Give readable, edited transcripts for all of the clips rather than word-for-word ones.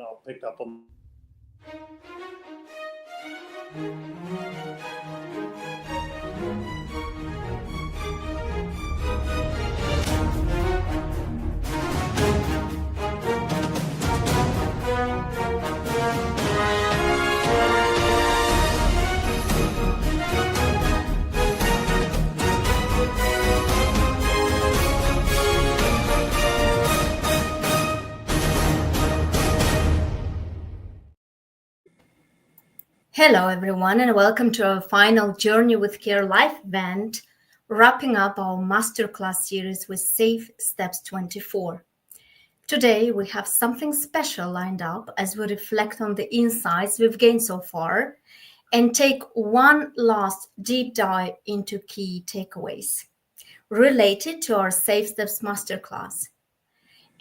I'll pick up on. Hello, everyone, and welcome to our final Journey with C.A.R.E live event, wrapping up our masterclass series with Safe Steps 24. Today, we have something special lined up as we reflect on the insights we've gained so far and take one last deep dive into key takeaways related to our Safe Steps masterclass.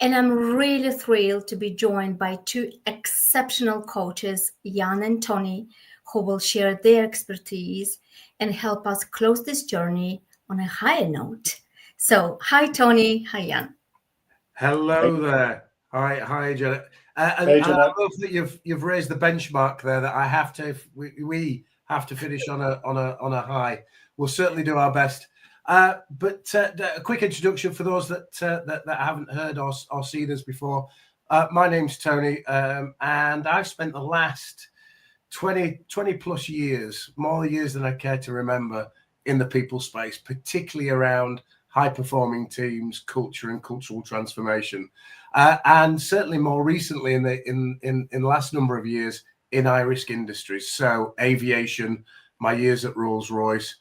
And I'm really thrilled to be joined by two exceptional coaches, Jan and Tony, who will share their expertise and help us close this journey on a higher note. So, hi, Tony. Hi, Jan. Hello there. Hi, Janet. And I love that you've raised the benchmark there. That I have to. We have to finish on a high. We'll certainly do our best. But a quick introduction for those that haven't heard or seen us before. My name's Tony, and I've spent the last 20 plus years, more years than I care to remember, in the people space, particularly around high-performing teams, culture, and cultural transformation, and certainly more recently in the last number of years in high-risk industries. So aviation, my years at Rolls-Royce.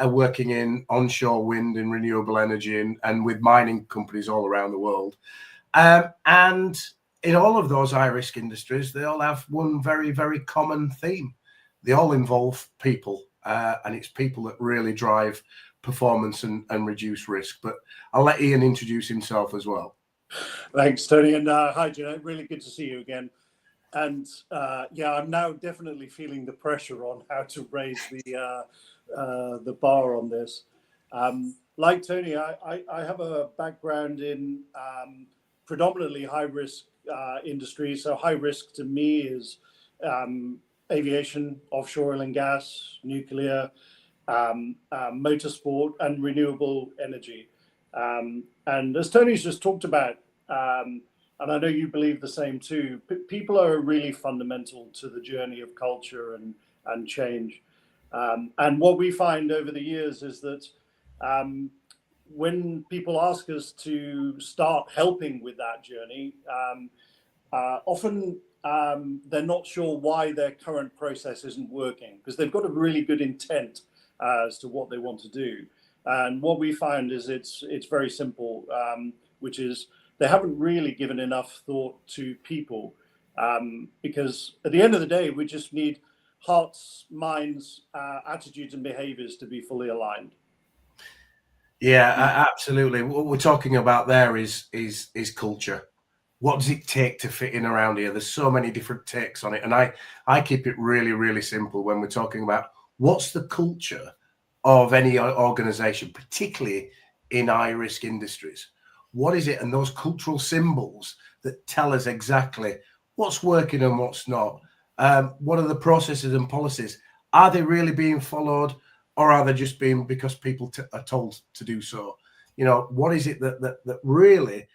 Working in onshore wind and renewable energy and with mining companies all around the world. And in all of those high-risk industries, they all have one very, very common theme. They all involve people, and it's people that really drive performance and reduce risk. But I'll let Ian introduce himself as well. Thanks, Tony. And hi, Jeanette. Really good to see you again. And I'm now definitely feeling the pressure on how to raise the bar on this. Like Tony, I have a background in predominantly high-risk industry. So high risk to me is aviation, offshore oil and gas, nuclear, motorsport, and renewable energy. And as Tony's just talked about, and I know you believe the same too, people are really fundamental to the journey of culture and change. And what we find over the years is that when people ask us to start helping with that journey, often they're not sure why their current process isn't working, because they've got a really good intent as to what they want to do. And what we find is it's very simple, which is they haven't really given enough thought to people, because at the end of the day, we just need hearts, minds, attitudes, and behaviors to be fully aligned. Yeah, absolutely. What we're talking about there is culture. What does it take to fit in around here? There's so many different takes on it, and I keep it really, really simple when we're talking about what's the culture of any organization, particularly in high-risk industries. What is it? And those cultural symbols that tell us exactly what's working and what's not. What are the processes and policies? Are they really being followed, or are they just being because people are told to do so? You know, what is it that really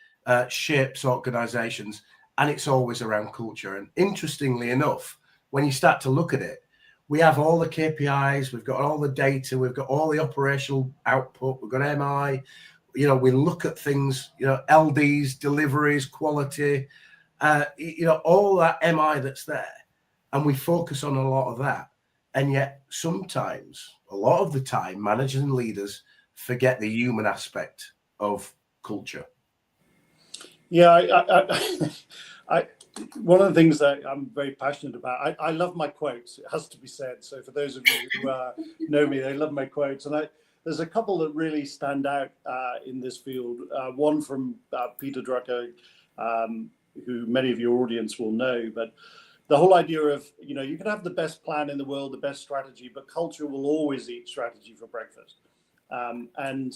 shapes organizations? And it's always around culture. And interestingly enough, when you start to look at it, we have all the KPIs, we've got all the data, we've got all the operational output, we've got MI, you know, we look at things, you know, LDs, deliveries, quality, you know, all that MI that's there. And we focus on a lot of that. And yet sometimes, a lot of the time, managers and leaders forget the human aspect of culture. Yeah, one of the things that I'm very passionate about, I love my quotes. It has to be said. So for those of you who know me, they love my quotes. And there's a couple that really stand out in this field. One from Peter Drucker, who many of your audience will know. But the whole idea of, you know, you can have the best plan in the world, the best strategy, but culture will always eat strategy for breakfast. And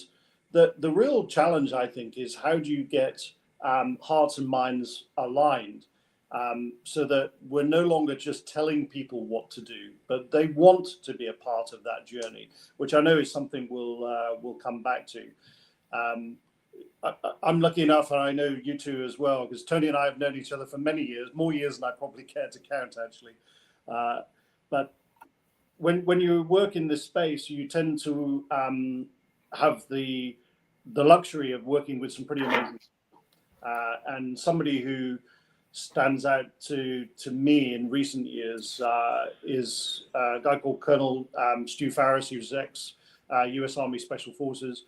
the real challenge, I think, is how do you get hearts and minds aligned? so that we're no longer just telling people what to do, but they want to be a part of that journey, which I know is something we'll come back to. I'm lucky enough, and I know you two as well, because Tony and I have known each other for many years, more years than I probably care to count, actually. But when you work in this space, you tend to have the luxury of working with some pretty amazing and somebody who stands out to me in recent years is a guy called Colonel Stu Farris, who's ex-US Army Special Forces.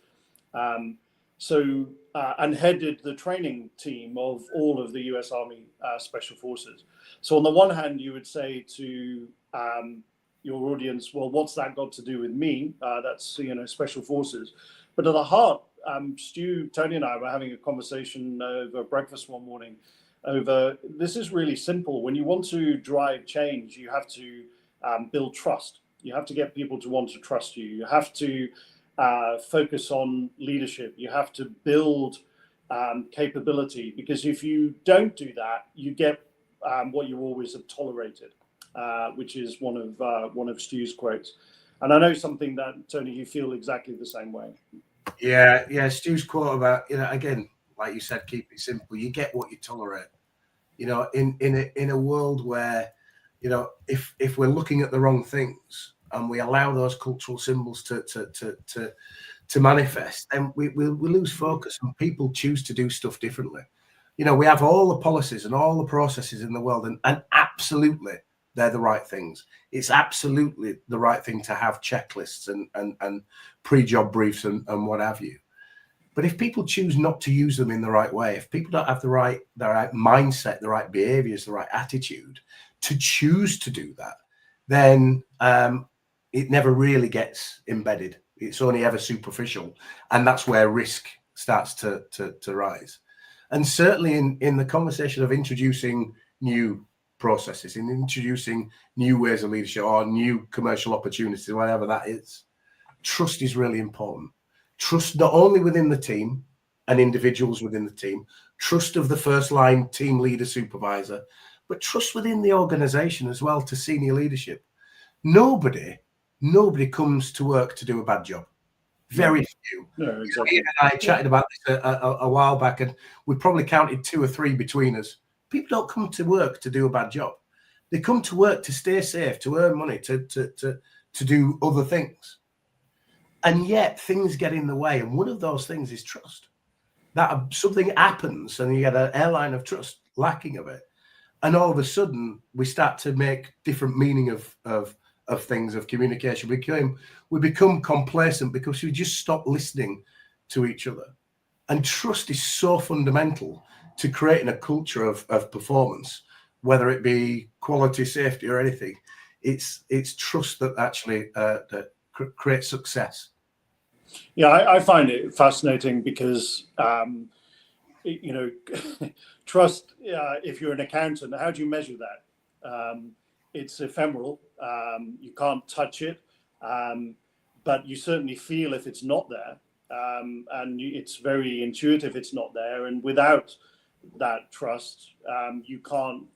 And headed the training team of all of the US Army Special Forces. So on the one hand, you would say to your audience, well, what's that got to do with me? That's, Special Forces. But at the heart, Stu, Tony and I were having a conversation over breakfast one morning over, this is really simple. When you want to drive change, you have to build trust. You have to get people to want to trust you. You have to focus on leadership. You have to build capability, because if you don't do that, you get what you always have tolerated, which is one of Stu's quotes. And I know something that, Tony, you feel exactly the same way. Yeah. Stu's quote about, again, like you said, keep it simple. You get what you tolerate. In a world where, if we're looking at the wrong things and we allow those cultural symbols to manifest, then we lose focus, and people choose to do stuff differently. We have all the policies and all the processes in the world, and absolutely they're the right things. It's absolutely the right thing to have checklists and pre-job briefs and what have you. But if people choose not to use them in the right way, if people don't have the right mindset, the right behaviors, the right attitude to choose to do that, then it never really gets embedded. It's only ever superficial. And that's where risk starts to rise. And certainly in the conversation of introducing new processes, in introducing new ways of leadership or new commercial opportunities, whatever that is, trust is really important. Trust not only within the team and individuals within the team, trust of the first line team leader, supervisor, but trust within the organization as well to senior leadership. Nobody comes to work to do a bad job. Very few. No, exactly. Ian and I chatted about this a while back, and we probably counted 2 or 3 between us. People don't come to work to do a bad job. They come to work to stay safe, to earn money, to do other things. And yet things get in the way. And one of those things is trust. That something happens and you get an airline of trust, lacking of it. And all of a sudden we start to make different meaning of things, of communication. We become complacent because we just stop listening to each other. And trust is so fundamental to creating a culture of performance, whether it be quality, safety, or anything. It's trust that actually creates success. Yeah, I find it fascinating because, trust, if you're an accountant, how do you measure that? It's ephemeral. You can't touch it, but you certainly feel if it's not there. And it's very intuitive it's not there. And without that trust, you can't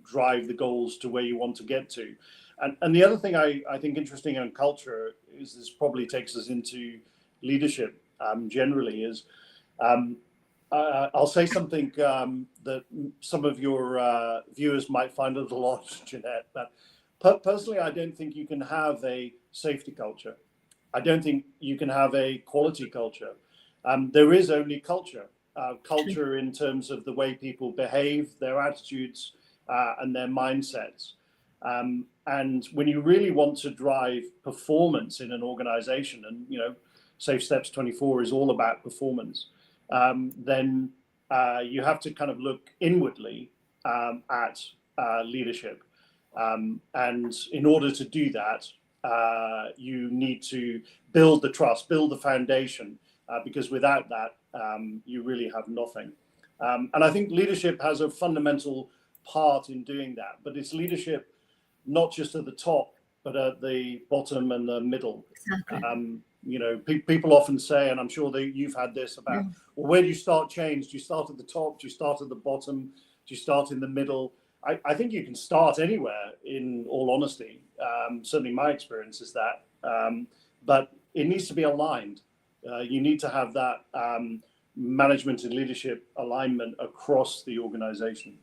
drive the goals to where you want to get to. And the other thing I think interesting on culture is, this probably takes us into leadership generally, is I'll say something that some of your viewers might find a little odd, Jeanette, but personally, I don't think you can have a safety culture. I don't think you can have a quality culture. There is only culture. Culture in terms of the way people behave, their attitudes, and their mindsets. And when you really want to drive performance in an organization, and Safe Steps 24 is all about performance, then you have to kind of look inwardly at leadership. And in order to do that, you need to build the trust, build the foundation, because without that, you really have nothing. And I think leadership has a fundamental part in doing that, but it's leadership not just at the top, but at the bottom and the middle. Exactly. People often say, and I'm sure that you've had this about, well, where do you start change? Do you start at the top? Do you start at the bottom? Do Do you start in the middle? I think you can start anywhere, in all honesty. Certainly my experience is that. But it needs to be aligned. You need to have that management and leadership alignment across the organization.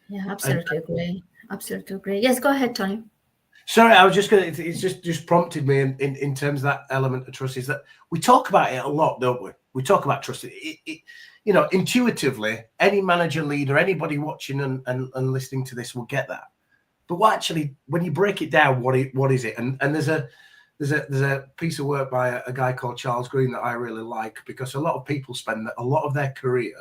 Yeah, absolutely agree. Absolutely agree. Yes, go ahead, Tony. Sorry, I was just going to, it's just prompted me in terms of that element of trust, is that we talk about it a lot, don't we? We talk about trust. You know, intuitively, any manager, leader, anybody watching and listening to this will get that. But what actually, when you break it down, what is it? And there's a piece of work by a guy called Charles Green that I really like, because a lot of people spend a lot of their career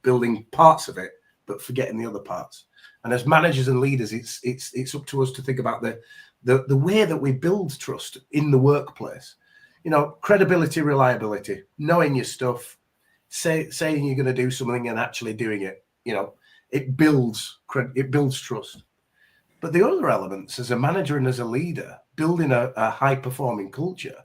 building parts of it, but forgetting the other parts. And as managers and leaders, it's up to us to think about the way that we build trust in the workplace. You know, credibility, reliability, knowing your stuff, saying you're going to do something and actually doing it. You know, it builds trust. But the other elements, as a manager and as a leader, building a high-performing culture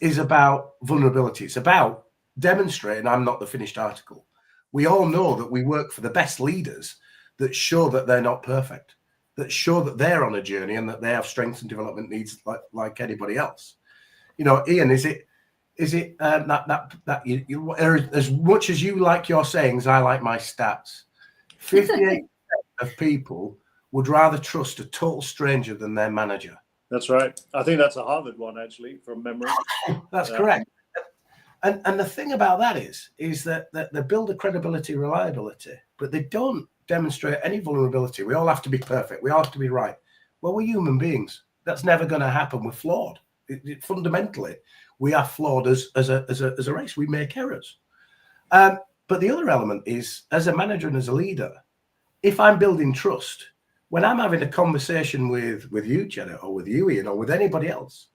is about vulnerability. It's about demonstrating I'm not the finished article. We all know that we work for the best leaders that show that they're not perfect, that show that they're on a journey and that they have strengths and development needs like anybody else. You know, Ian, is it that you as much as you like your sayings, I like my stats. 58% of people would rather trust a total stranger than their manager. That's right. I think that's a Harvard one, actually, from memory. That's correct. And the thing about that is that they build a credibility, reliability, but they don't demonstrate any vulnerability. We all have to be perfect. We all have to be right. Well, we're human beings. That's never going to happen. We're flawed. Fundamentally, we are flawed as a race. We make errors. But the other element is, as a manager and as a leader, if I'm building trust, when I'm having a conversation with you, Jenna, or with you, Ian, or with anybody else,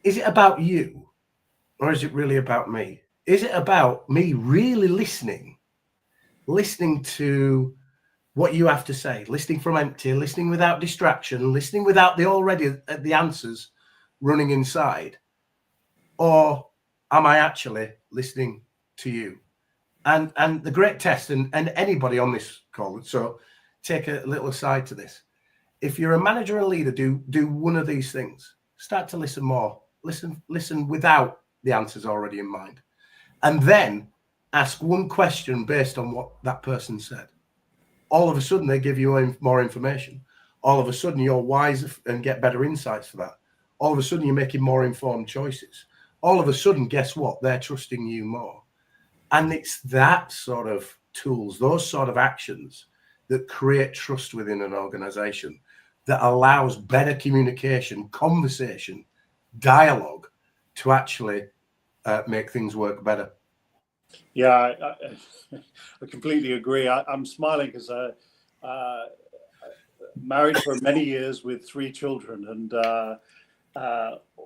is it about you or is it really about me? Is it about me really listening to what you have to say, listening from empty, listening without distraction, listening without the answers running inside? Or am I actually listening to you? And the great test, and anybody on this call, so take a little aside to this. If you're a manager and leader, do one of these things. Start to listen more. Listen without the answers already in mind. And then ask one question based on what that person said. All of a sudden, they give you more information. All of a sudden, you're wiser and get better insights for that. All of a sudden, you're making more informed choices. All of a sudden, guess what? They're trusting you more. And it's that sort of tools, those sort of actions that create trust within an organization, that allows better communication, conversation, dialogue to actually make things work better. Yeah, I completely agree. I'm smiling because married for many years with 3 children, and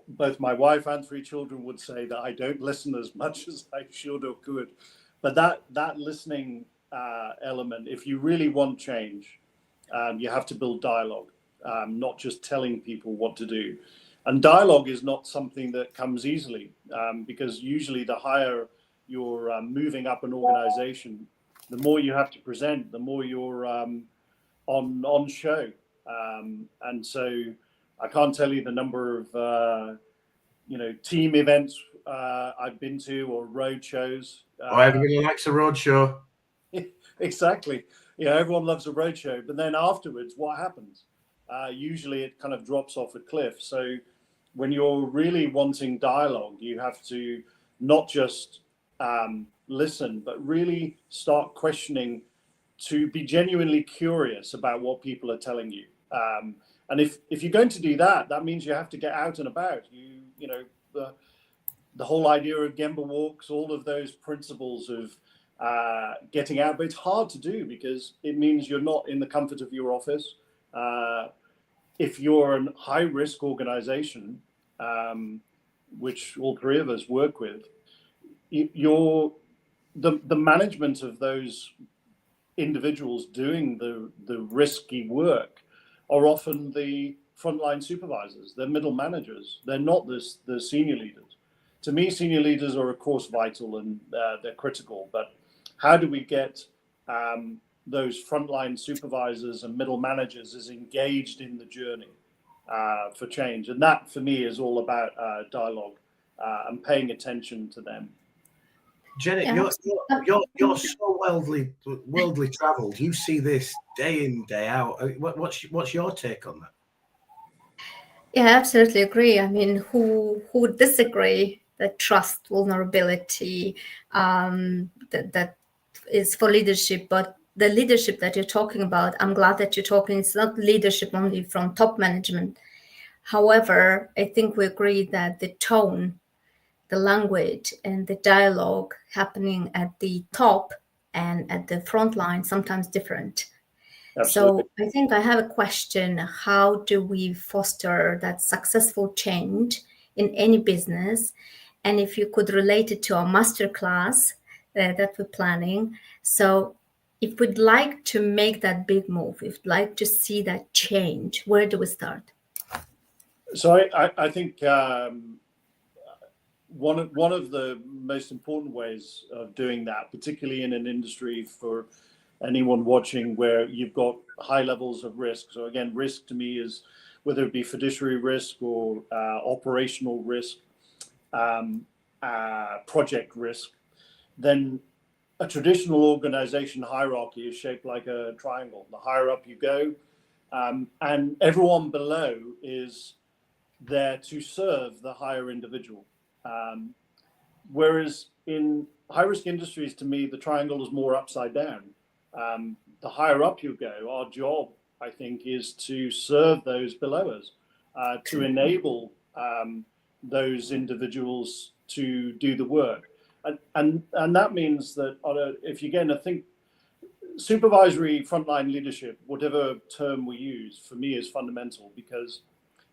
both my wife and 3 children would say that I don't listen as much as I should or could. But that listening element, if you really want change, you have to build dialogue, not just telling people what to do. And dialogue is not something that comes easily, because usually the higher you're moving up an organization, the more you have to present, the more you're on show. And so I can't tell you the number of team events I've been to, or road shows. Everybody likes a road show. Exactly. Yeah, everyone loves a road show, but then afterwards, what happens? Usually it kind of drops off a cliff. So when you're really wanting dialogue, you have to not just listen, but really start questioning, to be genuinely curious about what people are telling you. And if you're going to do that, that means you have to get out and about. The whole idea of Gemba walks, all of those principles of getting out, but it's hard to do because it means you're not in the comfort of your office. If you're a high-risk organization, which all 3 of us work with, the management of those individuals doing the risky work are often the frontline supervisors. They're middle managers. They're not the senior leaders. To me, senior leaders are, of course, vital, and they're critical. But how do we get those frontline supervisors and middle managers as engaged in the journey for change? And that, for me, is all about dialogue and paying attention to them. Jenny, you're so worldly travelled. You see this day in, day out. What's your take on that? Yeah, I absolutely agree. I mean, who would disagree that trust, vulnerability, that is for leadership? But the leadership that you're talking about, I'm glad that you're talking. It's not leadership only from top management. However, I think we agree that the tone, the language, and the dialogue happening at the top and at the front line sometimes different. Absolutely. So I think I have a question. How do we foster that successful change in any business? And if you could relate it to our masterclass that we're planning. So if we'd like to make that big move, if we'd like to see that change, where do we start? So I think one of the most important ways of doing that, particularly in an industry for anyone watching where you've got high levels of risk. So again, risk to me is whether it be fiduciary risk or operational risk, project risk. Then a traditional organization hierarchy is shaped like a triangle. The higher up you go, and everyone below is there to serve the higher individual. Whereas in high-risk industries, to me, the triangle is more upside down. The higher up you go, our job, I think, is to serve those below us, to enable those individuals to do the work. And that means that if you again, I think supervisory frontline leadership, whatever term we use, for me is fundamental, because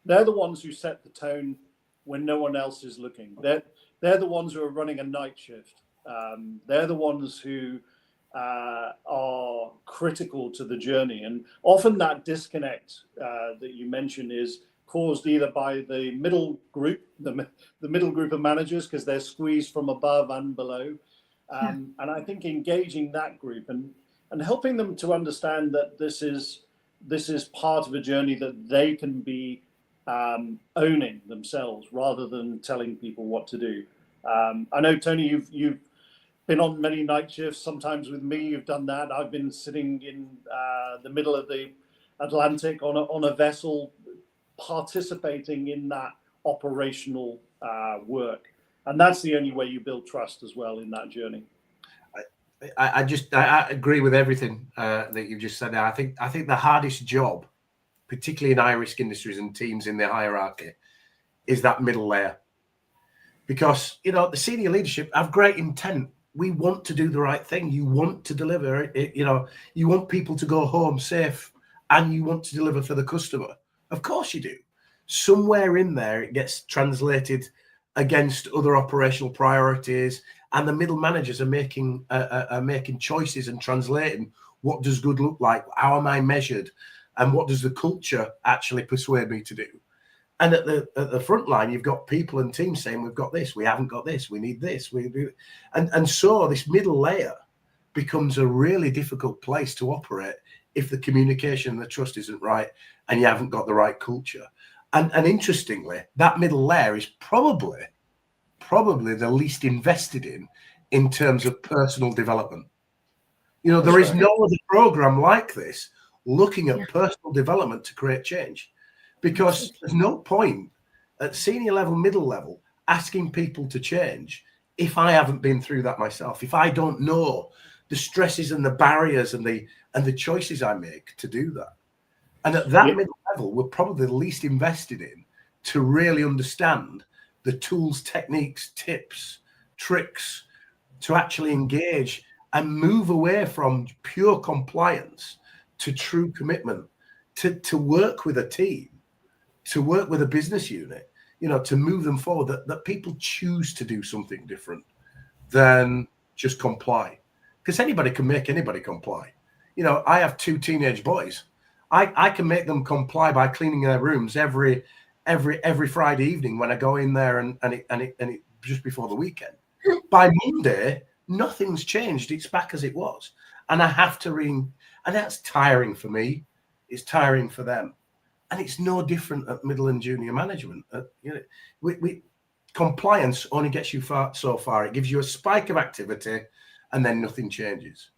they're the ones who set the tone when no one else is looking. They're the ones who are running a night shift. They're the ones who are critical to the journey. And often that disconnect that you mentioned is caused either by the middle group, the middle group of managers, because they're squeezed from above and below. And I think engaging that group and helping them to understand that this is part of a journey that they can be owning themselves rather than telling people what to do. I know, Tony, you've been on many night shifts, sometimes with me. You've done that. I've been sitting in the middle of the Atlantic on a vessel, participating in that operational work, and that's the only way you build trust as well in that journey. I agree with everything that you've just said. I think the hardest job, particularly in high-risk industries and teams in the hierarchy, is that middle layer. Because, the senior leadership have great intent. We want to do the right thing. You want to deliver it. You want people to go home safe, and you want to deliver for the customer. Of course you do. Somewhere in there, it gets translated against other operational priorities, and the middle managers are making choices and translating what does good look like, how am I measured, and what does the culture actually persuade me to do. And at the front line, you've got people and teams saying, we've got this, we haven't got this, we need this. And so this middle layer becomes a really difficult place to operate if the communication and the trust isn't right and you haven't got the right culture. And interestingly, that middle layer is probably the least invested in terms of personal development. There is no other program like this looking at personal development to create change. Because there's no point at senior level, middle level, asking people to change if I haven't been through that myself, if I don't know the stresses and the barriers and the choices I make to do that. And at that middle level, we're probably the least invested in to really understand the tools, techniques, tips, tricks to actually engage and move away from pure compliance to true commitment, to work with a team, to work with a business unit, to move them forward, that people choose to do something different than just comply. Because anybody can make anybody comply. I have 2 teenage boys. I can make them comply by cleaning their rooms every Friday evening when I go in there and it just before the weekend. By Monday, Nothing's changed. It's back as it was. And I have to and that's tiring for me. It's tiring for them. And it's no different at middle and junior management. Compliance only gets you so far. It gives you a spike of activity and then nothing changes.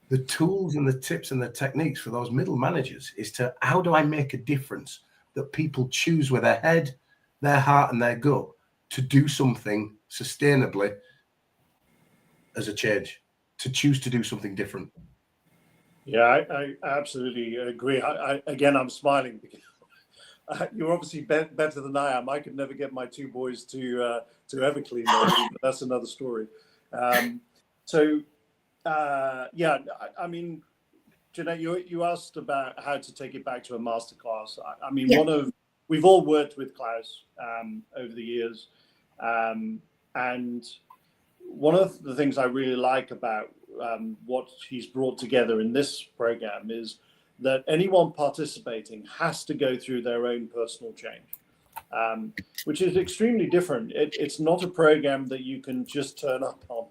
The tools and the tips and the techniques for those middle managers is to, how do I make a difference that people choose with their head, their heart and their gut to do something sustainably as a change, to choose to do something different. Yeah, I absolutely agree. Again, I'm smiling because you're obviously better than I am. I could never get my two boys to ever clean their room, but that's another story. Yeah, I mean, Jeanette, you asked about how to take it back to a masterclass. I mean, Yeah. We've all worked with Klaus over the years, and one of the things I really like about what he's brought together in this program is that anyone participating has to go through their own personal change, which is extremely different. It's not a program that you can just turn up on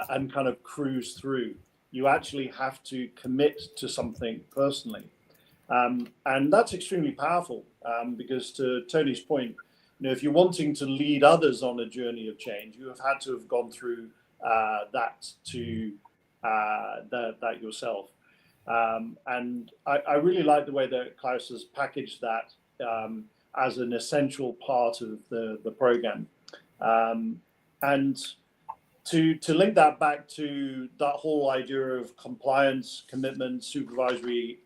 and kind of cruise through. You actually have to commit to something personally. And that's extremely powerful because, to Tony's point, if you're wanting to lead others on a journey of change, you have had to have gone through that yourself. And I really like the way that Klaus has packaged that as an essential part of the program. And to link that back to that whole idea of compliance, commitment, supervisory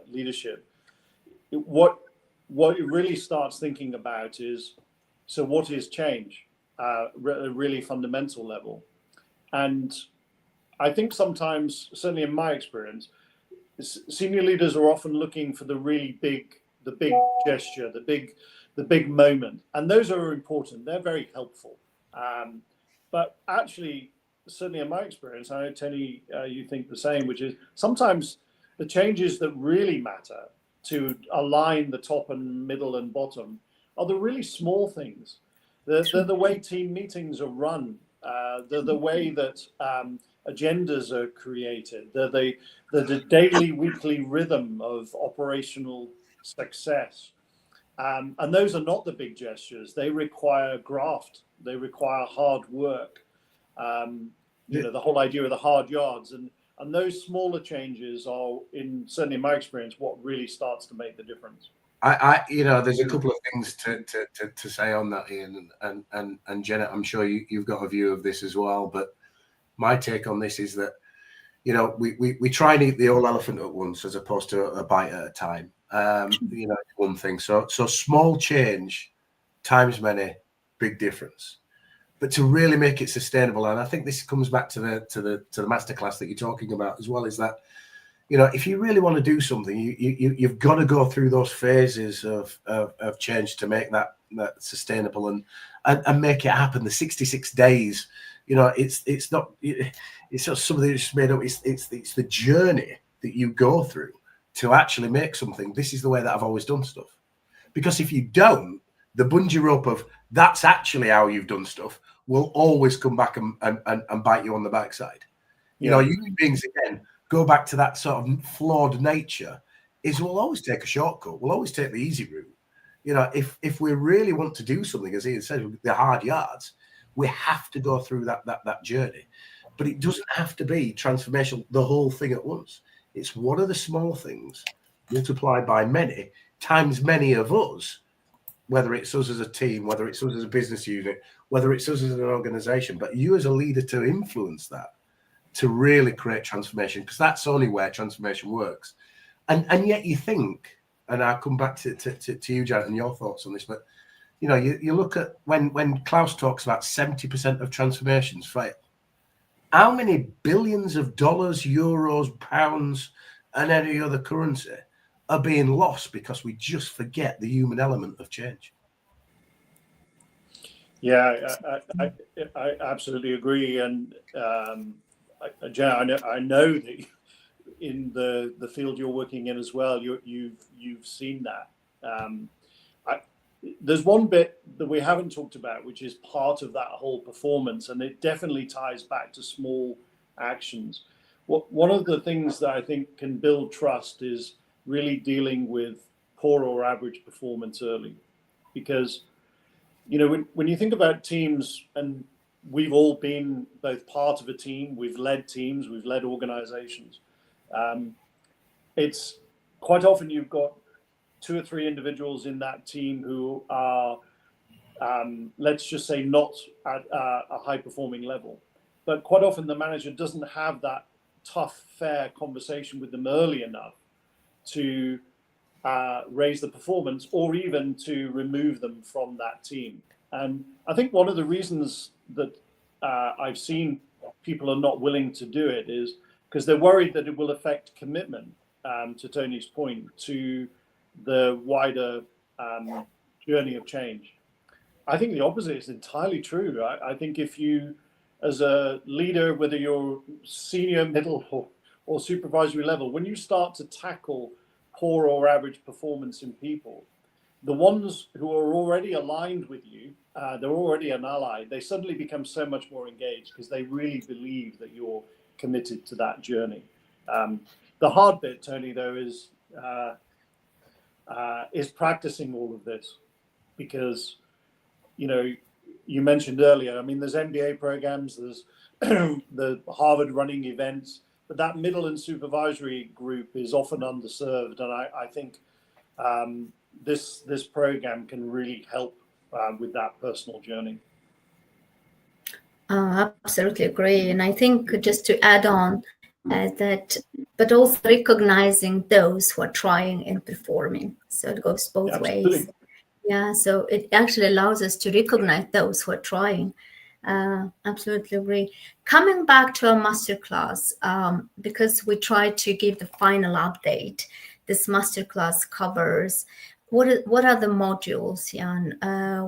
leadership, what it really starts thinking about is, so what is change at a really fundamental level? And I think sometimes, certainly in my experience, senior leaders are often looking for the big gesture, the big moment, and those are important. They're very helpful. But actually, certainly in my experience, I know, Tony, you think the same, which is sometimes the changes that really matter to align the top and middle and bottom are the really small things. They're the way team meetings are run. They're the way that agendas are created. They're the daily, weekly rhythm of operational success. And those are not the big gestures. They require graft. They require hard work. The whole idea of the hard yards. And those smaller changes are, certainly in my experience, what really starts to make the difference. There's a couple of things to say on that, Ian, and Janet, I'm sure you've got a view of this as well. But my take on this is that, we try and eat the whole elephant at once as opposed to a bite at a time. One thing. So small change times many, big difference. But to really make it sustainable, and I think this comes back to the masterclass that you're talking about as well, is that, if you really want to do something, you've got to go through those phases of change to make that sustainable and make it happen. The 66 days, it's not something that's made up. It's the journey that you go through to actually make something. This is the way that I've always done stuff. Because if you don't, the bungee rope of that's actually how you've done stuff will always come back and bite you on the backside. Human beings, again, go back to that sort of flawed nature, is we'll always take a shortcut. We'll always take the easy route. If we really want to do something, as Ian said, the hard yards, we have to go through that journey. But it doesn't have to be transformational, the whole thing at once. It's what are the small things multiplied by many times many of us, whether it's us as a team, whether it's us as a business unit, whether it's us as an organization, but you as a leader to influence that, to really create transformation, because that's only where transformation works. And yet you think, and I'll come back to you, Janet, and your thoughts on this, but you look at when Klaus talks about 70% of transformations fail. How many billions of dollars, euros, pounds, and any other currency are being lost because we just forget the human element of change? Yeah, I absolutely agree. And Jan, I know that in the field you're working in as well, you've seen that. there's one bit that we haven't talked about, which is part of that whole performance, and it definitely ties back to small actions. One of the things that I think can build trust is really dealing with poor or average performance early, because when you think about teams, and we've all been both part of a team, we've led teams, we've led organizations. It's quite often you've got 2 or 3 individuals in that team who are, let's just say, not at a high performing level. But quite often the manager doesn't have that tough, fair conversation with them early enough to raise the performance, or even to remove them from that team. And I think one of the reasons that I've seen people are not willing to do it is because they're worried that it will affect commitment, to Tony's point, to the wider journey of change. I think the opposite is entirely true. I think if you, as a leader, whether you're senior, middle, or supervisory level, when you start to tackle poor or average performance in people, the ones who are already aligned with you, they're already an ally, they suddenly become so much more engaged because they really believe that you're committed to that journey. The hard bit, Tony, though, is practicing all of this, because you mentioned earlier, I mean, there's MBA programs, there's the Harvard running events, but that middle and supervisory group is often underserved, and I think this program can really help with that personal journey. Absolutely agree. And I think, just to add on that, but also recognizing those who are trying and performing. So it goes both ways. Yeah, so it actually allows us to recognize those who are trying. Absolutely agree. Coming back to our masterclass, because we try to give the final update, this masterclass covers what are the modules, and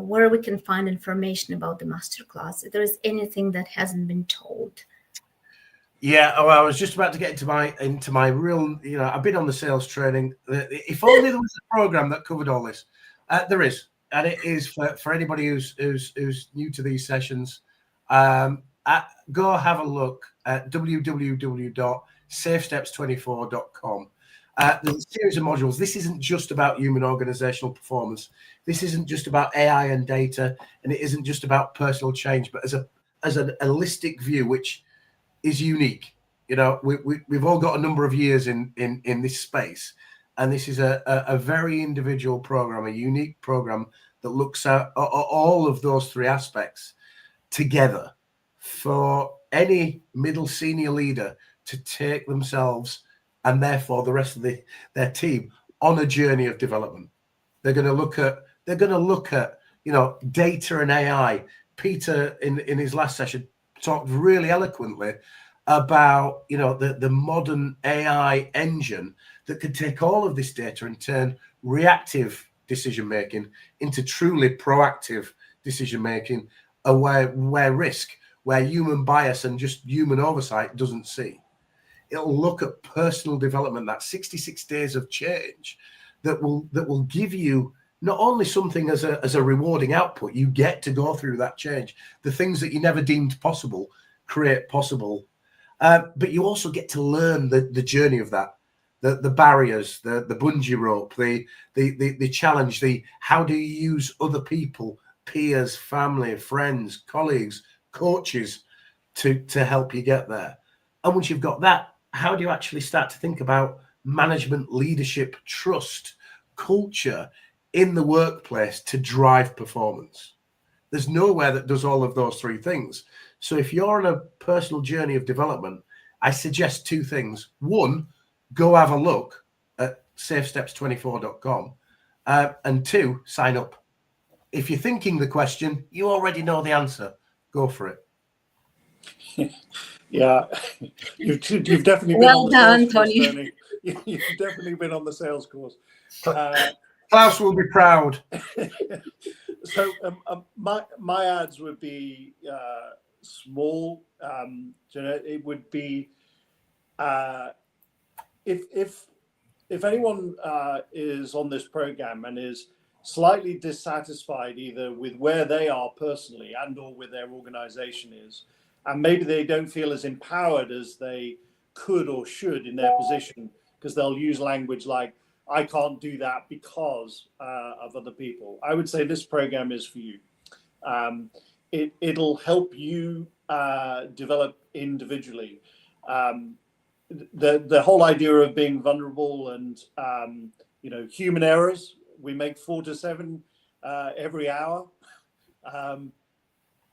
where we can find information about the masterclass. If there is anything that hasn't been told. Yeah, I was just about to get into my real, I've been on the sales training. If only there was a program that covered all this. There is, and it is for anybody who's new to these sessions. Go have a look at www.safesteps24.com. There's a series of modules. This isn't just about human organizational performance. This isn't just about AI and data, and it isn't just about personal change, but as a holistic view, which is unique. We've all got a number of years in this space, and this is a very individual program, a unique program that looks at all of those 3 aspects together for any middle senior leader to take themselves, and therefore the rest of their team, on a journey of development. They're going to look at data and AI. Peter in his last session talked really eloquently about the modern AI engine that could take all of this data and turn reactive decision making into truly proactive decision making, where risk, where human bias and just human oversight doesn't see. It'll look at personal development, that 66 days of change that will give you not only something as a rewarding output. You get to go through that change, the things that you never deemed possible, create possible, but you also get to learn the journey of that, the barriers, the bungee rope, the challenge, how do you use other people, peers, family, friends, colleagues, coaches to help you get there. And once you've got that, how do you actually start to think about management, leadership, trust, culture in the workplace to drive performance? There's nowhere that does all of those 3 things. So if you're on a personal journey of development, I suggest 2 things. 1, go have a look at safesteps24.com, and 2, sign up. If you're thinking the question, you already know the answer. Go for it. Yeah, you've definitely been well on the done, sales course, Tony. Tony. You've definitely been on the sales course. Klaus will be proud. So my ads would be small. It would be if anyone is on this program and is slightly dissatisfied either with where they are personally and or with their organization is, and maybe they don't feel as empowered as they could or should in their position, because they'll use language like, I can't do that because of other people. I would say this program is for you. It'll help you develop individually. The whole idea of being vulnerable and human errors. We make 4 to 7 every hour,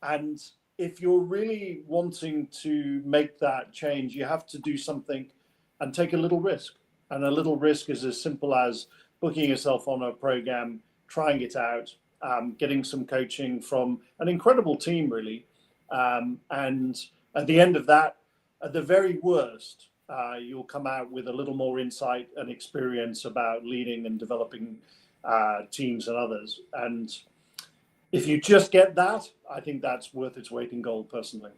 and if you're really wanting to make that change, you have to do something and take a little risk. And a little risk is as simple as booking yourself on a program, trying it out, getting some coaching from an incredible team, really. And at the end of that, at the very worst, you'll come out with a little more insight and experience about leading and developing teams and others. And if you just get that, I think that's worth its weight in gold, personally.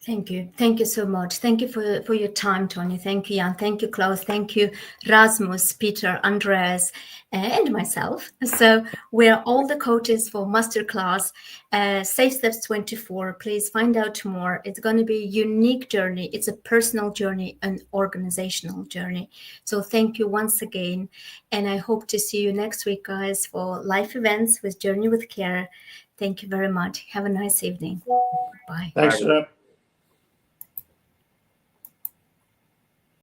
Thank you. Thank you so much. Thank you for your time, Tony. Thank you, Jan. Thank you, Klaus. Thank you, Rasmus, Peter, Andreas, and myself. So we're all the coaches for Masterclass Safe Steps 24. Please find out more. It's going to be a unique journey. It's a personal journey, an organizational journey. So thank you once again. And I hope to see you next week, guys, for live events with Journey with C.A.R.E. Thank you very much. Have a nice evening. Bye. Thanks, Jeanette.